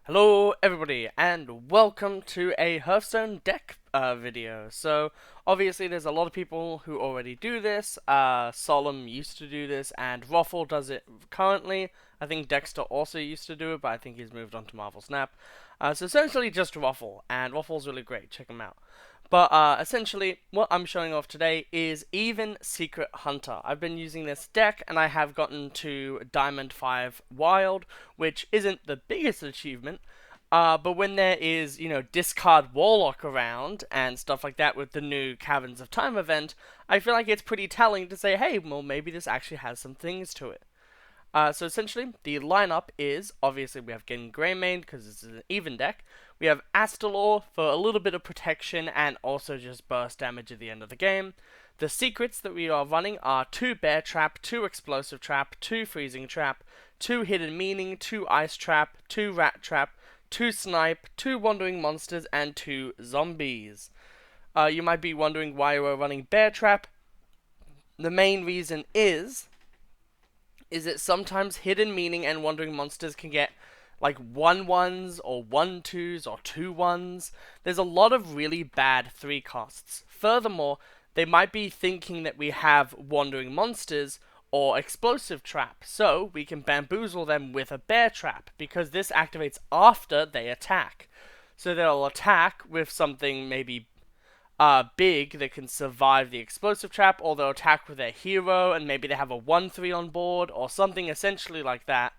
Hello everybody and welcome to a Hearthstone deck video. So obviously there's a lot of people who already do this. Solemn used to do this and Ruffle does it currently. I think Dexter also used to do it, but I think he's moved on to Marvel Snap. So essentially just Ruffle, and Ruffle's really great, check him out. But essentially, what I'm showing off today is Even Secret Hunter. I've been using this deck, and I have gotten to Diamond 5 Wild, which isn't the biggest achievement. But when there is, discard Warlock around and stuff like that with the new Caverns of Time event, I feel like it's pretty telling to say, hey, well, maybe this actually has some things to it. So essentially, the lineup is, obviously we have Getting Greymane because this is an even deck. We have Astalor for a little bit of protection and also just burst damage at the end of the game. The secrets that we are running are 2 Bear Trap, 2 Explosive Trap, 2 Freezing Trap, 2 Hidden Meaning, 2 Ice Trap, 2 Rat Trap, 2 Snipe, 2 Wandering Monsters, and 2 Zombies. You might be wondering why we're running Bear Trap. The main reason is that sometimes Hidden Meaning and Wandering Monsters can get like 1/1s or 1/2s or 2/1s. There's a lot of really bad 3 costs. Furthermore, they might be thinking that we have Wandering Monsters or Explosive Trap, so we can bamboozle them with a Bear Trap, because this activates after they attack. So they'll attack with something maybe big that can survive the Explosive Trap, or they'll attack with their hero and maybe they have a 1/3 on board or something essentially like that.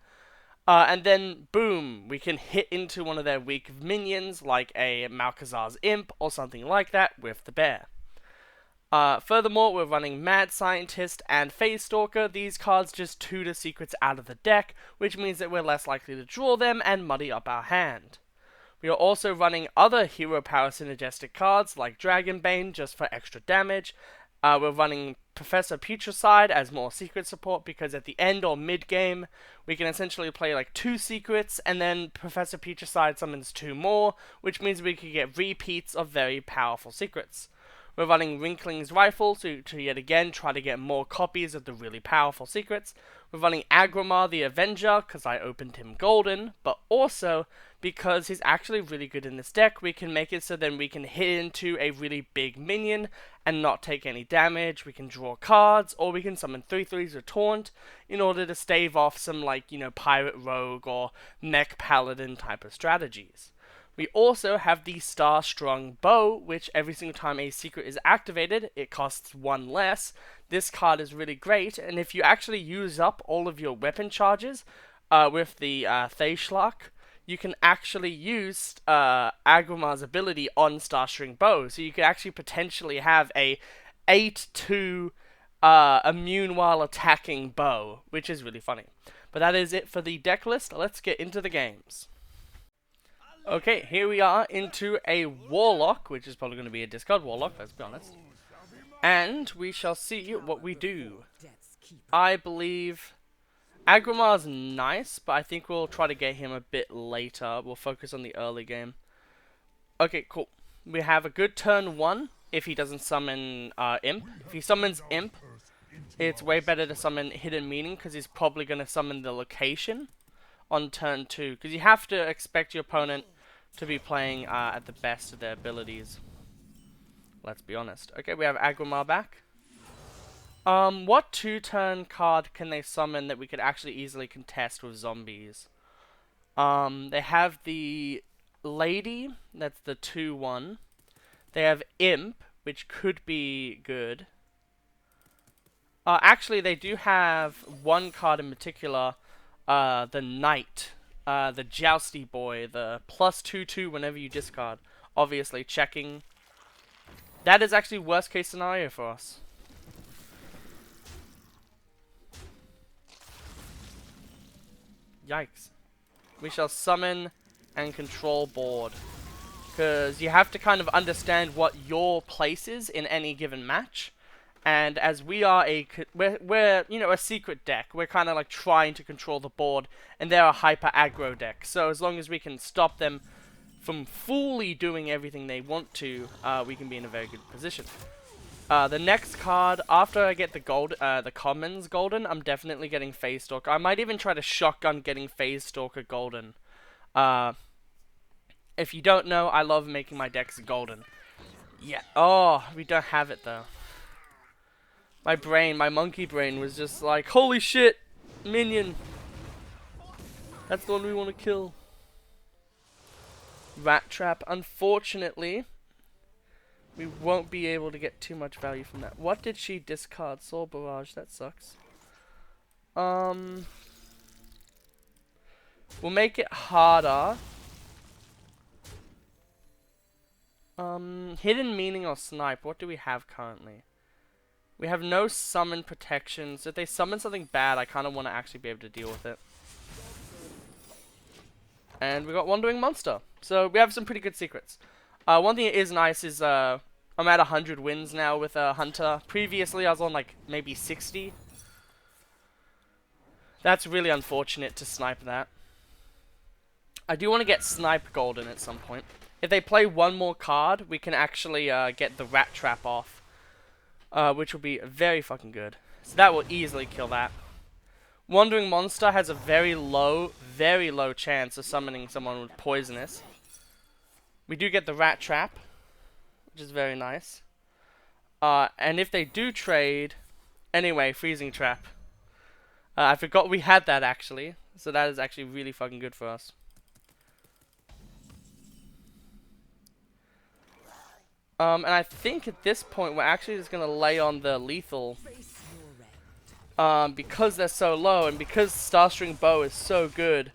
And then, boom, we can hit into one of their weak minions like a Malkazar's Imp or something like that with the bear. Furthermore, we're running Mad Scientist and Phase Stalker. These cards just tutor secrets out of the deck, which means that we're less likely to draw them and muddy up our hand. We are also running other hero power synergistic cards like Dragonbane just for extra damage. We're running Professor Putricide as more secret support because at the end or mid game we can essentially play like 2 secrets and then Professor Putricide summons 2 more, which means we can get repeats of very powerful secrets. We're running Wrinkling's Rifle to yet again try to get more copies of the really powerful secrets. We're running Agromar the Avenger because I opened him golden, but also because he's actually really good in this deck, we can make it so then we can hit into a really big minion and not take any damage. We can draw cards, or we can summon 3/3s or Taunt in order to stave off some Pirate Rogue or Mech Paladin type of strategies. We also have the Star Strung Bow, which every single time a secret is activated, it costs 1 less. This card is really great, and if you actually use up all of your weapon charges with the Thayschlach, you can actually use Agromar's ability on Starstring Bow. So you could actually potentially have a 8/2 immune while attacking bow, which is really funny. But that is it for the deck list. Let's get into the games. Okay, here we are into a Warlock, which is probably going to be a discard Warlock, let's be honest. And we shall see what we do. I believe Agromar's nice, but I think we'll try to get him a bit later. We'll focus on the early game. Okay, cool. We have a good turn 1 if he doesn't summon Imp. If he summons Imp, it's way better to summon Hidden Meaning because he's probably going to summon the location on turn 2. Because you have to expect your opponent to be playing at the best of their abilities. Let's be honest. Okay, we have Agromar back. What 2-turn card can they summon that we could actually easily contest with zombies? They have the Lady, that's the 2/1. They have Imp, which could be good. Actually, they do have one card in particular, the Knight, the Jousty Boy, the +2/2 whenever you discard. Obviously, checking. That is actually worst case scenario for us. Yikes. We shall summon and control board. Because you have to kind of understand what your place is in any given match. And as we are we're a secret deck, we're kind of like trying to control the board, and they're a hyper aggro deck. So as long as we can stop them from fully doing everything they want to, we can be in a very good position. The next card, after I get the commons golden, I'm definitely getting Phase Stalker. I might even try to shotgun getting Phase Stalker golden. If you don't know, I love making my decks golden. Yeah. Oh, we don't have it though. My brain, my monkey brain was just like, holy shit, minion. That's the one we want to kill. Rat Trap. Unfortunately, we won't be able to get too much value from that. What did she discard? Soul Barrage. That sucks. We'll make it harder. Hidden Meaning or Snipe. What do we have currently? We have no summon protection. So if they summon something bad, I kind of want to actually be able to deal with it. And we got Wandering Monster. So we have some pretty good secrets. One thing that is nice is I'm at 100 wins now with Hunter. Previously I was on like maybe 60. That's really unfortunate to snipe that. I do want to get Snipe Golden at some point. If they play one more card, we can actually get the Rat Trap off. Which will be very fucking good. So that will easily kill that. Wandering Monster has a very low chance of summoning someone with Poisonous. We do get the Rat Trap, which is very nice. And if they do trade... Anyway, Freezing Trap. I forgot we had that actually. So that is actually really fucking good for us. And I think at this point we're actually just going to lay on the lethal. Because they're so low and because Starstring Bow is so good.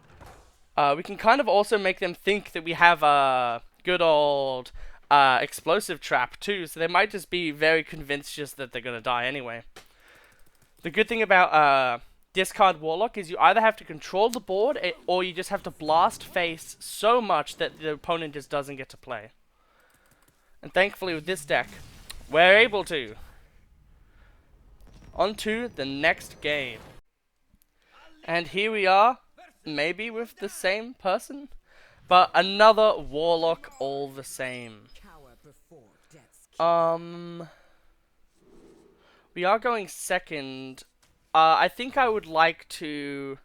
We can kind of also make them think that we have a good old explosive trap too. So they might just be very convinced just that they're going to die anyway. The good thing about discard Warlock is you either have to control the board or you just have to blast face so much that the opponent just doesn't get to play. And thankfully with this deck, we're able to. On to the next game. And here we are, maybe with the same person, but another Warlock all the same. We are going second. I think I would like to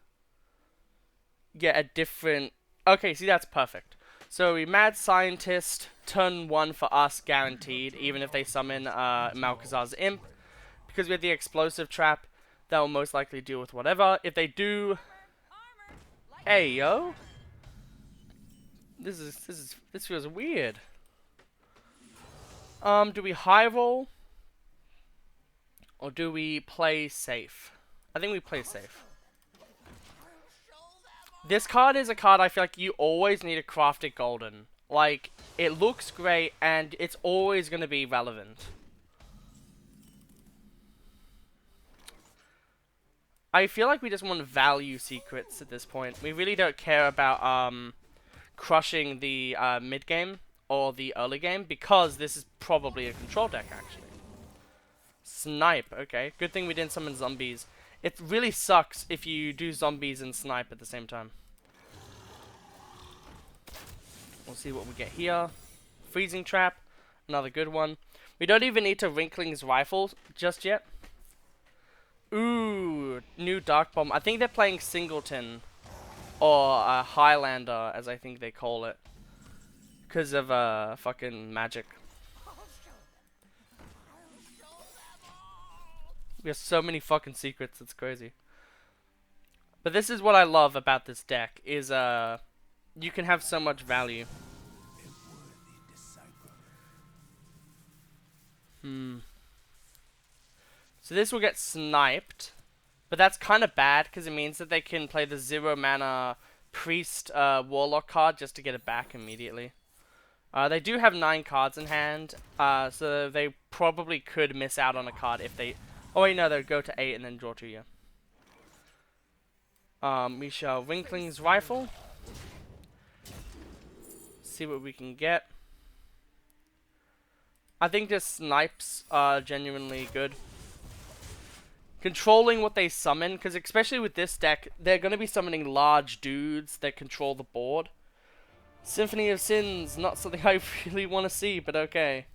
get a different... Okay, see, that's perfect. So we Mad Scientist, turn 1 for us, guaranteed, even if they summon Malkazar's Imp. Because we have the Explosive Trap, that will most likely deal with whatever. If they do... Hey, yo! This feels weird. Do we high roll? Or do we play safe? I think we play safe. This card is a card I feel like you always need to craft it golden. Like, it looks great and it's always going to be relevant. I feel like we just want value secrets at this point. We really don't care about crushing the mid game or the early game because this is probably a control deck actually. Snipe, okay. Good thing we didn't summon zombies. It really sucks if you do zombies and snipe at the same time. We'll see what we get here. Freezing Trap, another good one. We don't even need to Wrinkling's Rifle just yet. Ooh, new Dark Bomb. I think they're playing Singleton. Or Highlander, as I think they call it. Because of fucking magic. We have so many fucking secrets, it's crazy. But this is what I love about this deck, is you can have so much value. So this will get sniped, but that's kind of bad because it means that they can play the 0 mana Priest Warlock card just to get it back immediately. They do have 9 cards in hand, so they probably could miss out on a card if they... Oh wait, no, they'll go to 8 and then draw 2, yeah. We shall Wrinkling's Rifle. See what we can get. I think the snipes are genuinely good. Controlling what they summon, because especially with this deck, they're going to be summoning large dudes that control the board. Symphony of Sins, not something I really want to see, but okay.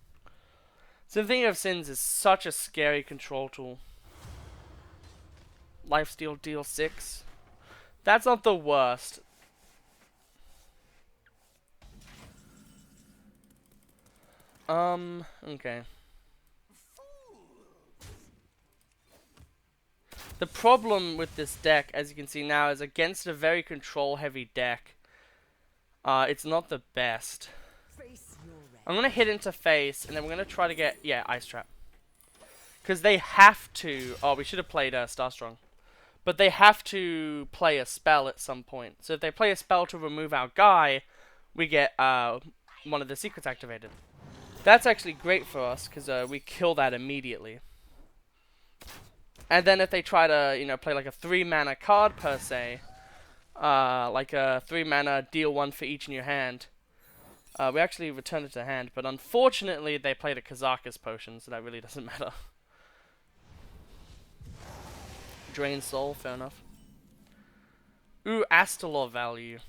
Symphony of Sins is such a scary control tool. Lifesteal deal 6. That's not the worst. Okay. The problem with this deck, as you can see now, is against a very control-heavy deck. It's not the best. I'm gonna hit into face, and then we're gonna try to get, yeah, Ice Trap. Because they have to, oh, we should have played Starstrong. But they have to play a spell at some point. So if they play a spell to remove our guy, we get one of the secrets activated. That's actually great for us, because we kill that immediately. And then if they try to, you know, play like a 3-mana card per se, like a 3-mana deal 1 for each in your hand, we actually return it to hand, but unfortunately they played a Kazakus potion, so that really doesn't matter. Drain Soul, fair enough. Ooh, Astalor value.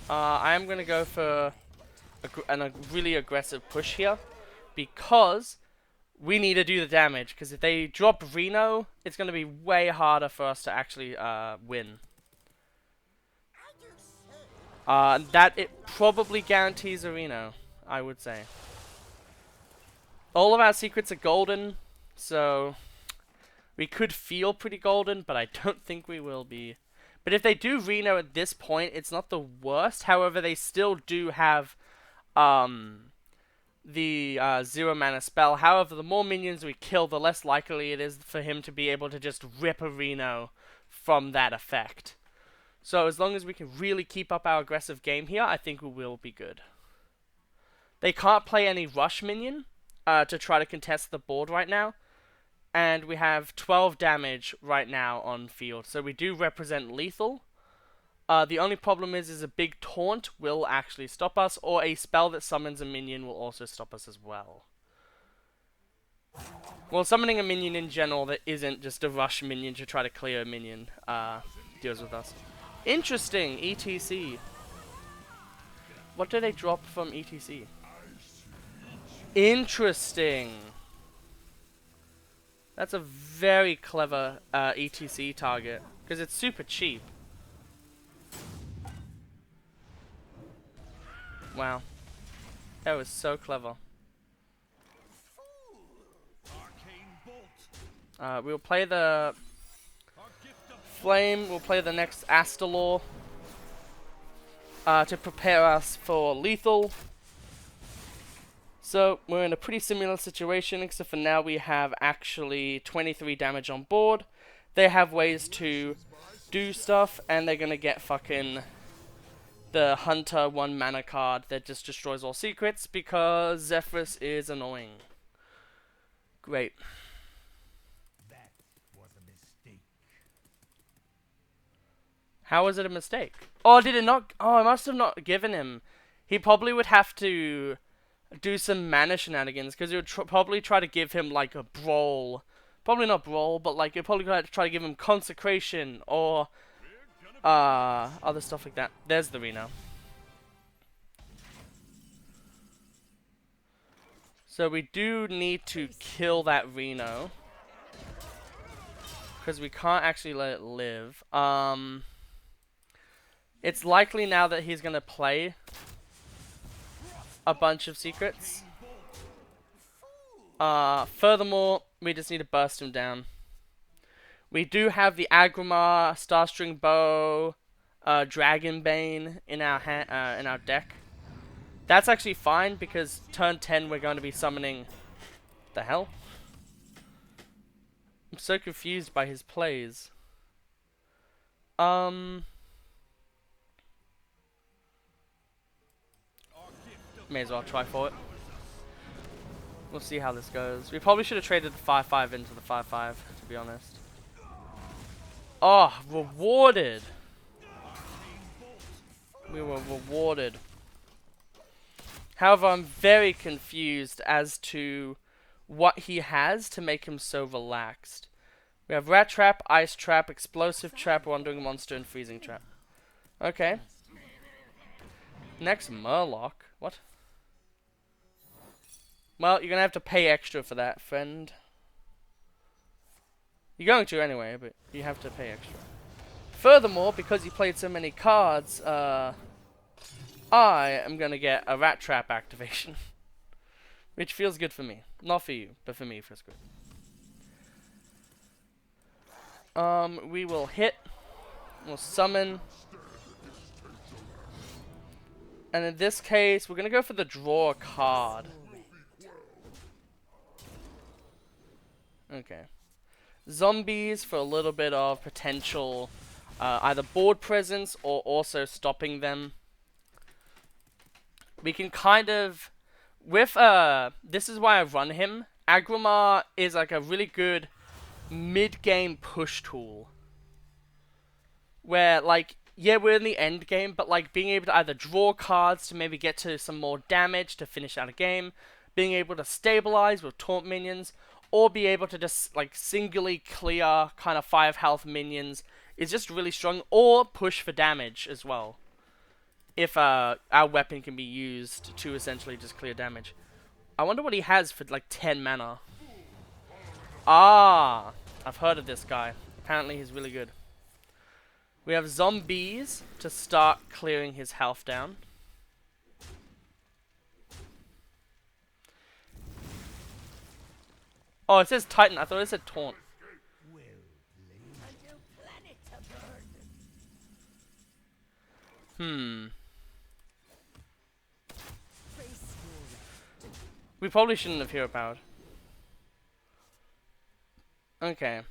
I am going to go for a really aggressive push here, because we need to do the damage, because if they drop Reno, it's going to be way harder for us to actually win. That it probably guarantees a Reno, I would say. All of our secrets are golden, so we could feel pretty golden, but I don't think we will be. But if they do Reno at this point, it's not the worst. However, they still do have the 0-mana spell. However, the more minions we kill, the less likely it is for him to be able to just rip a Reno from that effect. So as long as we can really keep up our aggressive game here, I think we will be good. They can't play any rush minion to try to contest the board right now. And we have 12 damage right now on field. So we do represent lethal. The only problem is a big taunt will actually stop us, or a spell that summons a minion will also stop us as well. Well, summoning a minion in general that isn't just a rush minion to try to clear a minion deals with us. Interesting, ETC. What do they drop from ETC? Interesting. That's a very clever ETC target, because it's super cheap. Wow. That was so clever. We'll play the Flame, we'll play the next Astalor to prepare us for lethal. So, we're in a pretty similar situation, except for now we have actually 23 damage on board. They have ways to do stuff, and they're gonna get fucking the Hunter 1-mana card that just destroys all secrets, because Zephyrus is annoying. Great. That was a mistake. How was it a mistake? Oh, did it not? Oh, I must have not given him. He probably would have to do some mana shenanigans, because it would probably try to give him like a brawl. Probably not brawl, but like it probably try to give him consecration or other stuff like that. There's the Reno. So we do need to kill that Reno, because we can't actually let it live. It's likely now that he's gonna play a bunch of secrets. Furthermore, we just need to burst him down. We do have the Agrimar, Starstring Bow, Dragonbane in our deck. That's actually fine, because turn 10 we're going to be summoning... The hell? I'm so confused by his plays. May as well try for it. We'll see how this goes. We probably should have traded the 5-5 into the 5-5, to be honest. Oh, rewarded! We were rewarded. However, I'm very confused as to what he has to make him so relaxed. We have Rat Trap, Ice Trap, Explosive Trap, Wandering Monster, and Freezing Trap. Okay. Next, Murloc. What? Well, you're gonna have to pay extra for that, friend. You're going to anyway, but you have to pay extra. Furthermore, because he played so many cards, I am gonna get a rat trap activation. Which feels good for me. Not for you, but for me it feels good. We will hit. We'll summon. And in this case, we're gonna go for the draw a card. Okay. Zombies for a little bit of potential either board presence or also stopping them. We can kind of, with this is why I run him. Agromar is like a really good mid-game push tool. Where like, yeah, we're in the end game, but like being able to either draw cards to maybe get to some more damage to finish out a game, being able to stabilize with taunt minions, or be able to just like singularly clear kind of 5 health minions is just really strong, or push for damage as well. If our weapon can be used to essentially just clear damage. I wonder what he has for like 10 mana. Ah, I've heard of this guy. Apparently he's really good. We have zombies to start clearing his health down. Oh, it says Titan. I thought it said Taunt. We probably shouldn't have hero powered. Okay.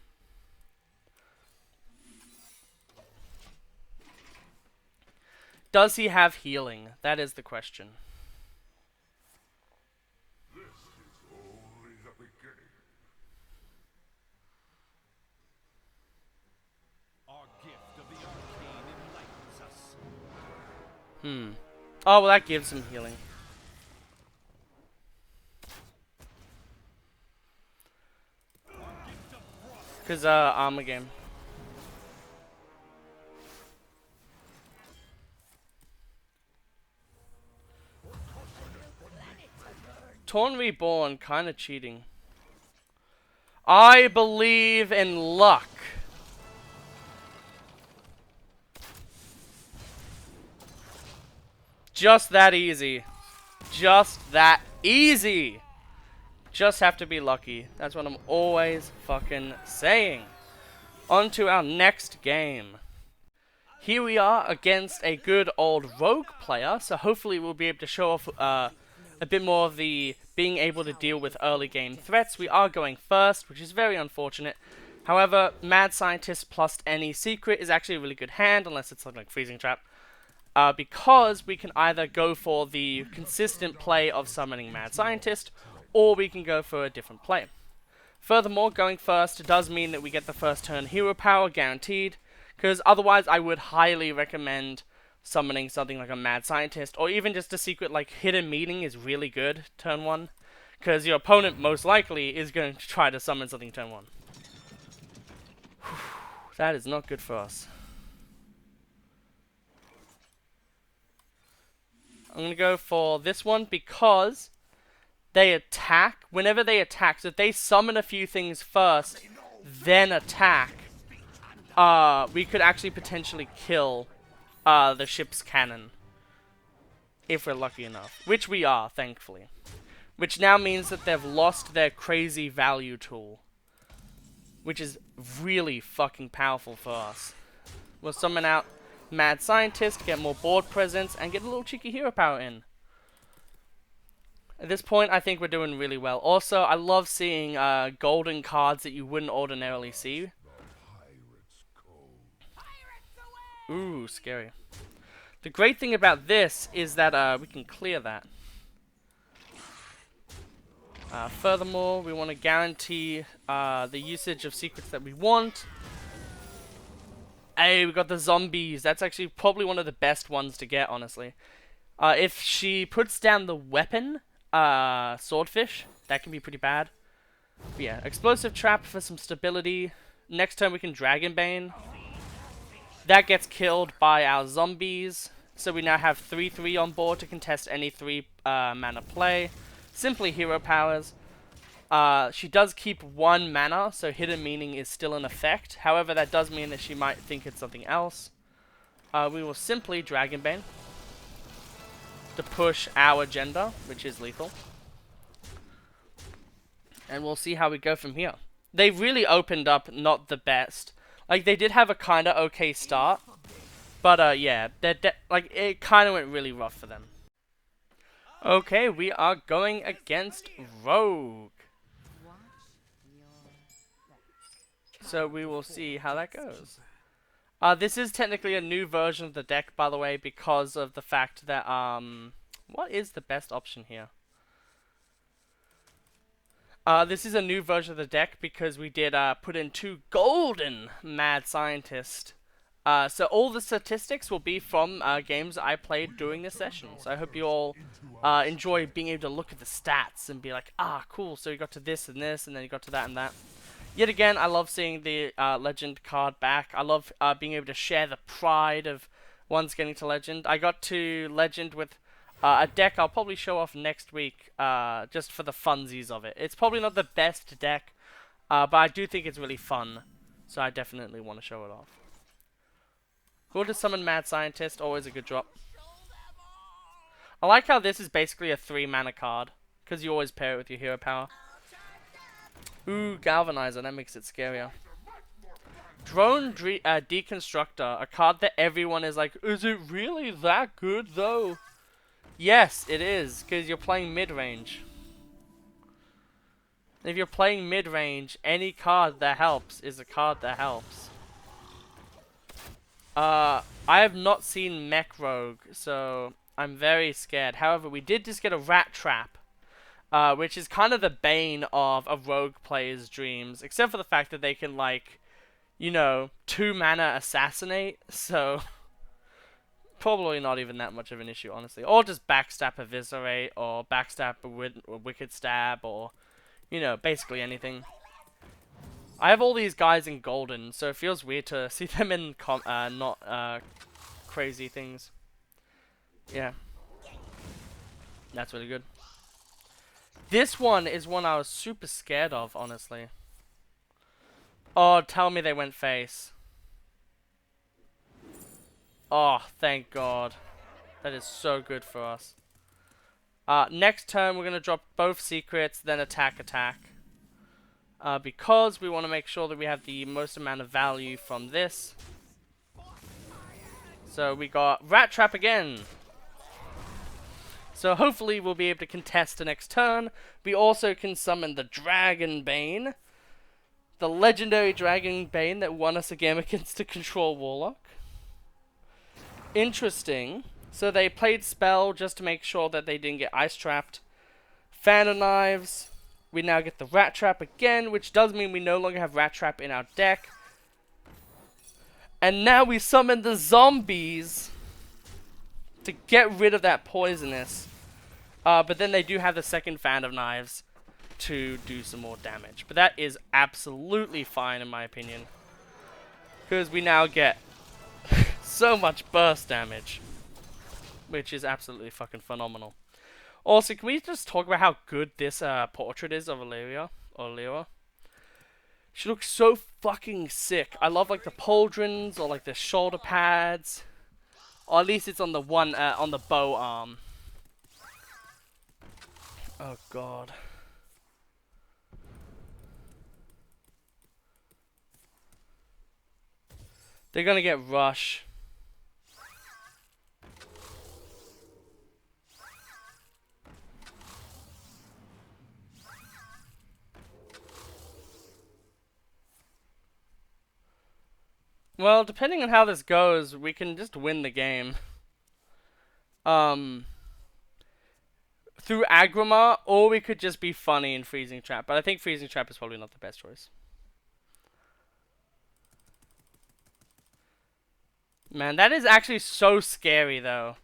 Does he have healing? That is the question. This is only the beginning. Our gift of the arcane enlightens us. Oh, well that gives him healing. Because, armor game. Torn Reborn, kinda cheating. I believe in luck. Just that easy. Just that easy. Just have to be lucky. That's what I'm always fucking saying. On to our next game. Here we are against a good old rogue player, so hopefully we'll be able to show off a bit more of the being able to deal with early game threats. We are going first, which is very unfortunate. However, Mad Scientist plus any secret is actually a really good hand, unless it's something like Freezing Trap. Because we can either go for the consistent play of summoning Mad Scientist, or we can go for a different play. Furthermore, going first does mean that we get the first turn hero power guaranteed, because otherwise I would highly recommend summoning something like a Mad Scientist, or even just a secret like Hidden Meeting is really good turn 1, because your opponent most likely is going to try to summon something turn 1. That is not good for us. I'm going to go for this one because they attack. Whenever they attack, so if they summon a few things first, then attack, we could actually potentially kill the ship's cannon. If we're lucky enough. Which we are, thankfully. Which now means that they've lost their crazy value tool. Which is really fucking powerful for us. We'll summon out Mad Scientist, get more board presence, and get a little cheeky hero power in. At this point, I think we're doing really well. Also, I love seeing golden cards that you wouldn't ordinarily see. Ooh, scary. The great thing about this is that we can clear that. Furthermore, we want to guarantee the usage of secrets that we want. Hey, we got the zombies. That's actually probably one of the best ones to get, honestly. If she puts down the weapon, Swordfish, that can be pretty bad. But yeah, Explosive Trap for some stability. Next turn we can Dragonbane. That gets killed by our zombies. So we now have 3/3 on board to contest any 3 mana play. Simply hero powers. She does keep 1 mana, so hidden meaning is still in effect. However, that does mean that she might think it's something else. We will simply Dragonbane to push our agenda, which is lethal. And we'll see how we go from here. They really opened up not the best. Like, they did have a kind of okay start. But, yeah, like, it kind of went really rough for them. Okay, we are going against Rogue. So we will see how that goes. This is technically a new version of the deck, by the way, because of the fact that, what is the best option here? This is a new version of the deck because we did, put in 2 golden Mad Scientist. So all the statistics will be from, games I played during this session. So I hope you all, enjoy being able to look at the stats and be like, ah, cool, so you got to this and this, and then you got to that and that. Yet again, I love seeing the Legend card back. I love being able to share the pride of one's getting to Legend. I got to Legend with a deck I'll probably show off next week, just for the funsies of it. It's probably not the best deck, but I do think it's really fun, so I definitely want to show it off. Who to summon Mad Scientist? Always a good drop. I like how this is basically a 3 mana card, because you always pair it with your hero power. Ooh, Galvanizer, that makes it scarier. Drone Deconstructor, a card that everyone is like, is it really that good though? Yes, it is, because you're playing mid-range. If you're playing mid-range, any card that helps is a card that helps. I have not seen Mech Rogue, so I'm very scared. However, we did just get a Rat Trap. Which is kind of the bane of a rogue player's dreams, except for the fact that they can, like, you know, 2 mana assassinate, so probably not even that much of an issue, honestly. Or just backstab Eviscerate, or backstab a Wicked Stab, or, you know, basically anything. I have all these guys in Golden, so it feels weird to see them in not crazy things. Yeah. That's really good. This one is one I was super scared of, honestly. Oh, tell me they went face. Oh, thank God. That is so good for us. Next turn, we're going to drop both secrets, then attack. Because we want to make sure that we have the most amount of value from this. So we got Rat Trap again. So hopefully we'll be able to contest the next turn. We also can summon the Dragonbane. The legendary Dragonbane that won us a game against a Control Warlock. Interesting. So they played Spell just to make sure that they didn't get Ice Trapped. Fan of Knives. We now get the Rat Trap again, which does mean we no longer have Rat Trap in our deck. And now we summon the Zombies to get rid of that poisonous. But then they do have the second Fan of Knives to do some more damage. But that is absolutely fine in my opinion. Because we now get so much burst damage. Which is absolutely fucking phenomenal. Also, can we just talk about how good this portrait is of Illyria? She looks so fucking sick. I love like the pauldrons or like the shoulder pads. Or at least it's on the one, on the bow arm. Oh God. They're gonna get Rush. Well, depending on how this goes, we can just win the game. Through Agromar, or we could just be funny in Freezing Trap. But I think Freezing Trap is probably not the best choice. Man, that is actually so scary, though.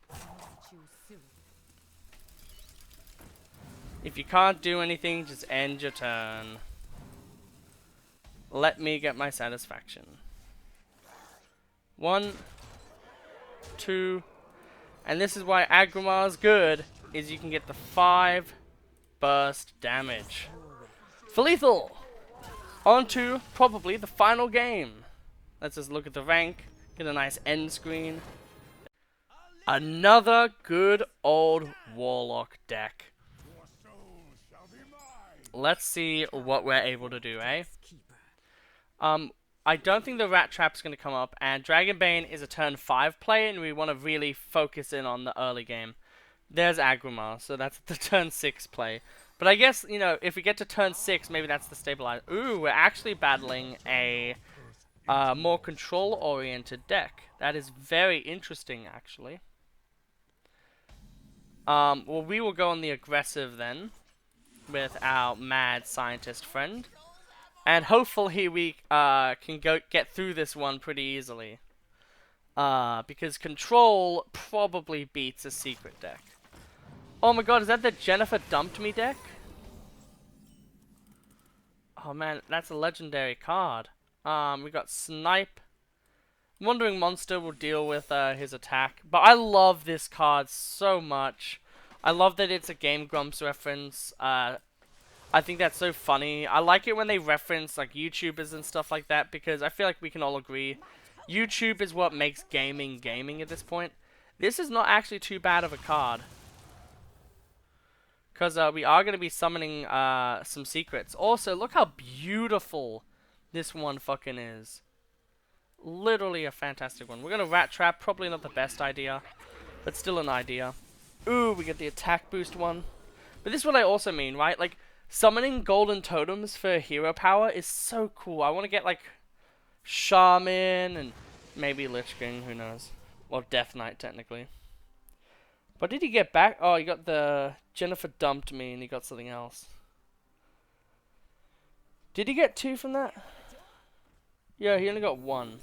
If you can't do anything, just end your turn. Let me get my satisfaction. 1, 2, and this is why Agromar is good, is you can get the 5 burst damage. For lethal! On to probably the final game. Let's just look at the rank, get a nice end screen. Another good old Warlock deck. Let's see what we're able to do, eh? I don't think the Rat Trap's going to come up, and Dragonbane is a turn 5 play, and we want to really focus in on the early game. There's Agromar, so that's the turn 6 play. But I guess, you know, if we get to turn 6, maybe that's the stabilizer. Ooh, we're actually battling a more control-oriented deck. That is very interesting, actually. Well, we will go on the aggressive then, with our mad scientist friend. And hopefully we can get through this one pretty easily. Because control probably beats a secret deck. Oh my god, is that the Jennifer Dumped Me deck? Oh man, that's a legendary card. We got Snipe. Wandering Monster will deal with his attack. But I love this card so much. I love that it's a Game Grumps reference. I think that's so funny. I like it when they reference like YouTubers and stuff like that, because I feel like we can all agree YouTube is what makes gaming gaming at this point. This is not actually too bad of a card, because we are going to be summoning some secrets. Also, look how beautiful this one fucking is. Literally a fantastic one. We're going to Rat Trap, probably not the best idea, but still an idea. Ooh, we get the attack boost one. But this is what I also mean, right? Like, summoning golden totems for hero power is so cool. I want to get like Shaman and maybe Lich King, who knows. Well, Death Knight technically. What did he get back? Oh, he got the Jennifer Dumped Me and he got something else. Did he get 2 from that? Yeah, he only got 1.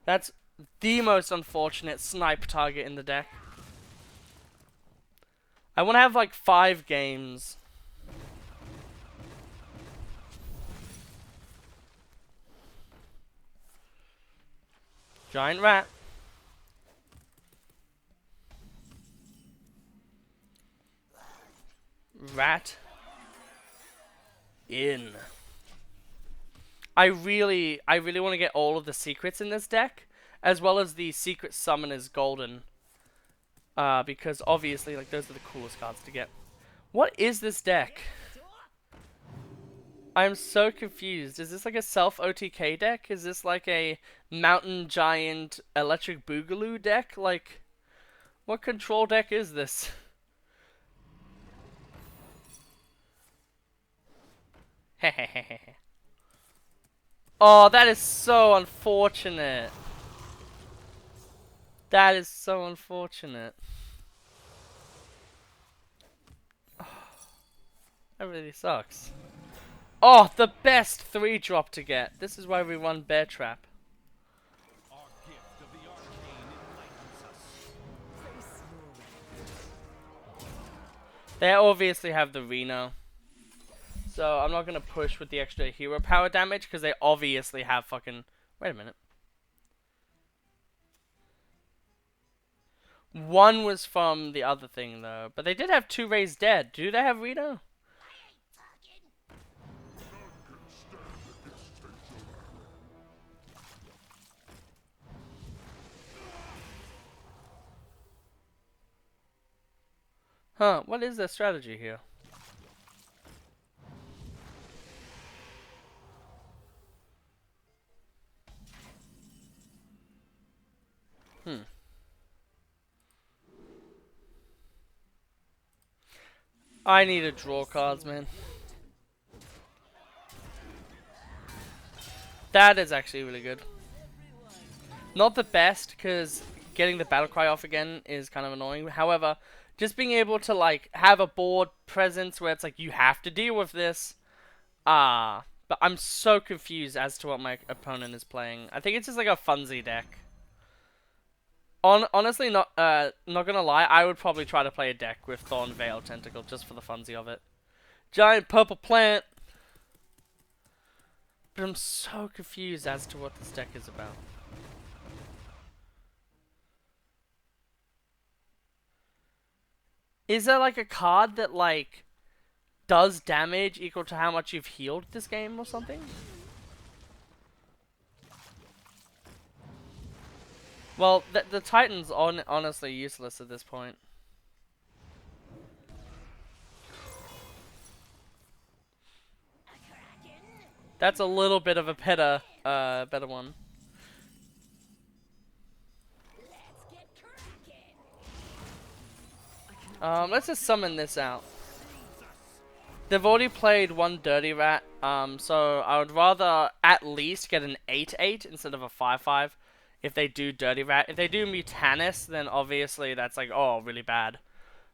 That's the most unfortunate snipe target in the deck. I want to have like 5 games. Giant rat. Rat. In. I really want to get all of the secrets in this deck, as well as the secret summoners golden. Because obviously, like, those are the coolest cards to get. What is this deck? I'm so confused. Is this like a self-OTK deck? Is this like a Mountain Giant Electric Boogaloo deck? Like, what control deck is this? Hehehehe. Oh, that is so unfortunate. That is so unfortunate. Oh, that really sucks. Oh, the best 3-drop to get. This is why we run Bear Trap. Our gift of the arcane enlightens us. They obviously have the Reno. So I'm not going to push with the extra hero power damage, because they obviously have fucking... Wait a minute. 1 was from the other thing, though. But they did have 2 Raised Dead. Do they have Reno? Huh, what is their strategy here? I need to draw cards, man. That is actually really good. Not the best, because getting the battle cry off again is kind of annoying. However, just being able to like have a board presence where it's like you have to deal with this. But I'm so confused as to what my opponent is playing. I think it's just like a funsy deck. Honestly, not gonna lie, I would probably try to play a deck with Thorn Veil Tentacle just for the funsy of it. Giant purple plant. But I'm so confused as to what this deck is about. Is there like a card that like does damage equal to how much you've healed this game or something? Well, the Titan's honestly useless at this point. That's a little bit of a better one. Let's just summon this out. They've already played one Dirty Rat, so I would rather at least get an 8/8 instead of a 5/5 if they do Dirty Rat. If they do Mutanus, then obviously that's like, oh, really bad.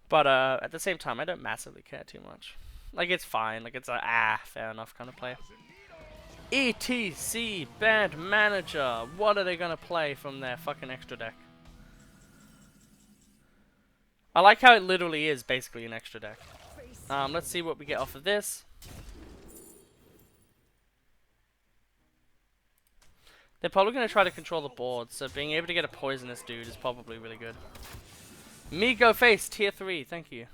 But at the same time, I don't massively care too much. Like, it's fine. Like, it's a, fair enough kind of play. ETC, Band Manager. What are they gonna play from their fucking extra deck? I like how it literally is basically an extra deck. Let's see what we get off of this. They're probably going to try to control the board, so being able to get a poisonous dude is probably really good. Migo Face, tier 3, thank you.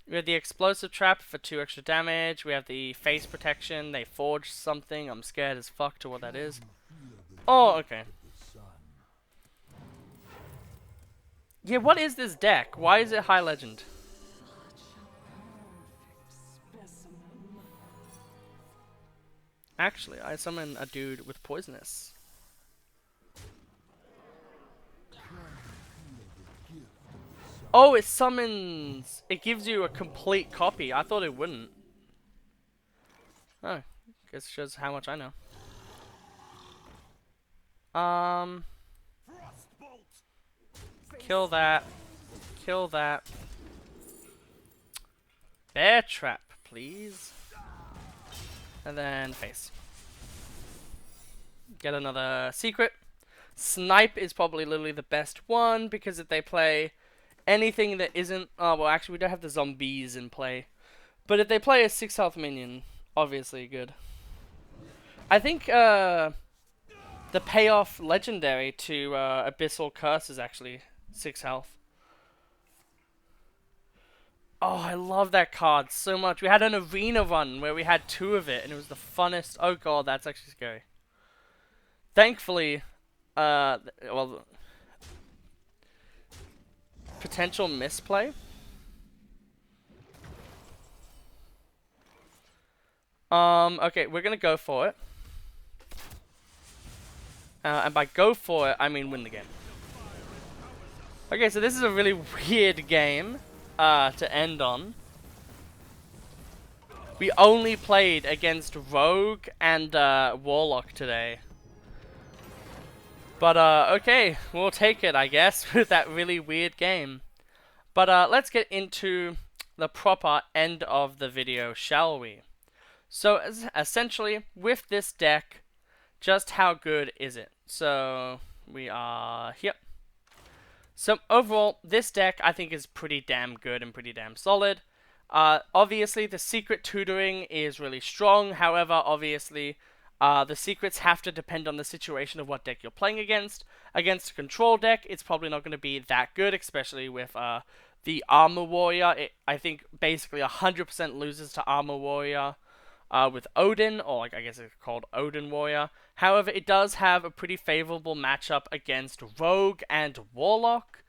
We have the explosive trap for 2 extra damage. We have the face protection. They forged something. I'm scared as fuck to what that is. Oh, okay. Yeah, what is this deck? Why is it high legend? Actually, I summon a dude with poisonous. Oh, it summons... It gives you a complete copy. I thought it wouldn't. Oh, guess it shows how much I know. Kill that. Kill that. Bear trap, please. And then face. Get another secret. Snipe is probably literally the best one because if they play anything that isn't... Oh, well, actually, we don't have the zombies in play. But if they play a 6 health minion, obviously good. I think the payoff legendary to Abyssal Curse is actually 6 health. Oh, I love that card so much. We had an arena run where we had 2 of it, and it was the funnest. Oh god, that's actually scary. Thankfully, well, potential misplay. Okay, we're gonna go for it. And by go for it, I mean win the game. Okay, so this is a really weird game to end on. We only played against Rogue and Warlock today. But okay, we'll take it, I guess, with that really weird game. But let's get into the proper end of the video, shall we? So essentially, with this deck, just how good is it? So we are here. So overall, this deck I think is pretty damn good and pretty damn solid. Obviously, the secret tutoring is really strong. However, obviously, the secrets have to depend on the situation of what deck you're playing against. Against a control deck, it's probably not going to be that good, especially with the Armor Warrior. I think basically 100% loses to Armor Warrior with Odin, or like I guess it's called Odin Warrior. However, it does have a pretty favorable matchup against Rogue and Warlock.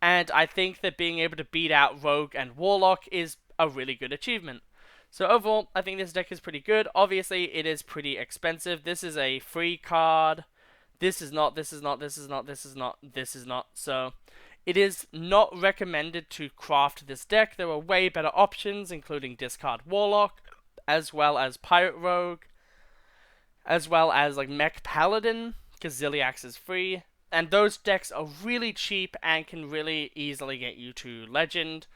And I think that being able to beat out Rogue and Warlock is a really good achievement. So overall, I think this deck is pretty good. Obviously, it is pretty expensive. This is a free card. This is not, this is not, this is not, this is not, this is not. So it is not recommended to craft this deck. There are way better options, including Discard Warlock, as well as Pirate Rogue, as well as like Mech Paladin, because Ziliax is free. And those decks are really cheap and can really easily get you to Legend.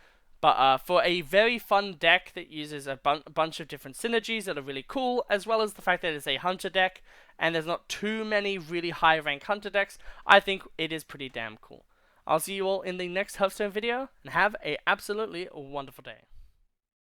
But for a very fun deck that uses a bunch of different synergies that are really cool, as well as the fact that it's a Hunter deck, and there's not too many really high rank Hunter decks, I think it is pretty damn cool. I'll see you all in the next Hearthstone video, and have a absolutely wonderful day.